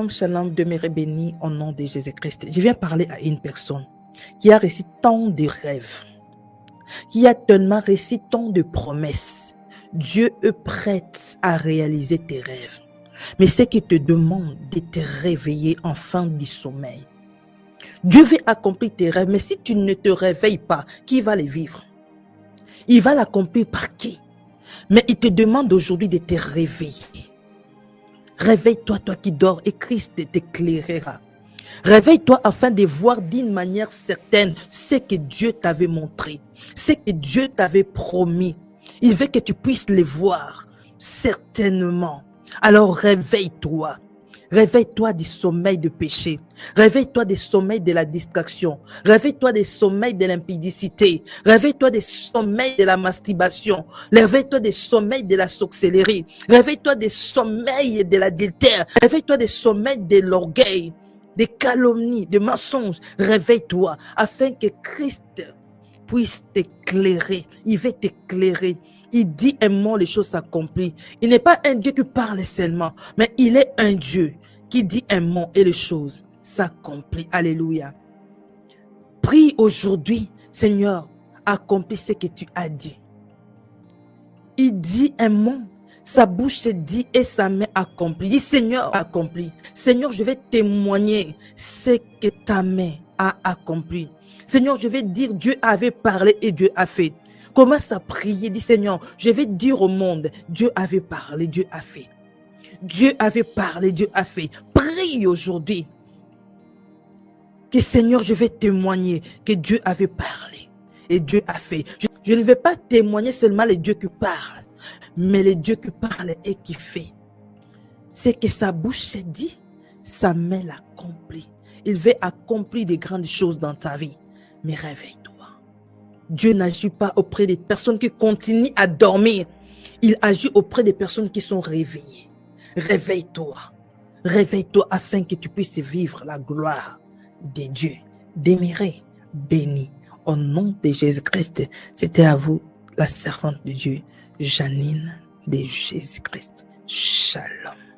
Shalom, demeurez bénis au nom de Jésus-Christ. Je viens parler à une personne qui a reçu tant de rêves, qui a tellement reçu tant de promesses. Dieu est prêt à réaliser tes rêves. Mais c'est qu'il te demande de te réveiller en fin du sommeil. Dieu veut accomplir tes rêves, mais si tu ne te réveilles pas, qui va les vivre? Il va l'accomplir par qui? Mais il te demande aujourd'hui de te réveiller. Réveille-toi, toi qui dors, et Christ t'éclairera. Réveille-toi afin de voir d'une manière certaine ce que Dieu t'avait montré, ce que Dieu t'avait promis. Il veut que tu puisses les voir, certainement. Alors réveille-toi. Réveille-toi du sommeil de péché. Réveille-toi du sommeil de la distraction. Réveille-toi du sommeil de l'impudicité. Réveille-toi du sommeil de la masturbation. Réveille-toi du sommeil de la sorcellerie. Réveille-toi du sommeil de l'adultère. Réveille-toi du sommeil de l'orgueil, des calomnies, des mensonges. Réveille-toi afin que Christ puisse t'éclairer. Il veut t'éclairer. Il dit un mot, les choses s'accomplissent. Il n'est pas un Dieu qui parle seulement, mais il est un Dieu qui dit un mot et les choses s'accomplissent. Alléluia. Prie aujourd'hui, Seigneur, accomplis ce que tu as dit. Il dit un mot, sa bouche se dit et sa main accomplit. Il dit, Seigneur, accomplis. Seigneur, je vais témoigner ce que ta main a accompli. Seigneur, je vais dire, Dieu avait parlé et Dieu a fait. Commence à prier, dis Seigneur, je vais dire au monde, Dieu avait parlé, Dieu a fait. Dieu avait parlé, Dieu a fait. Prie aujourd'hui. Que Seigneur, je vais témoigner que Dieu avait parlé et Dieu a fait. Je ne vais pas témoigner seulement les dieux qui parlent, mais les dieux qui parlent et qui fait. C'est que sa bouche s'est dit, sa main l'accomplit. Il veut accomplir des grandes choses dans ta vie. Mais réveille-toi. Dieu n'agit pas auprès des personnes qui continuent à dormir. Il agit auprès des personnes qui sont réveillées. Réveille-toi. Réveille-toi afin que tu puisses vivre la gloire de Dieu. Demeurez béni. Au nom de Jésus-Christ, c'était à vous, la servante de Dieu, Janine de Jésus-Christ. Shalom.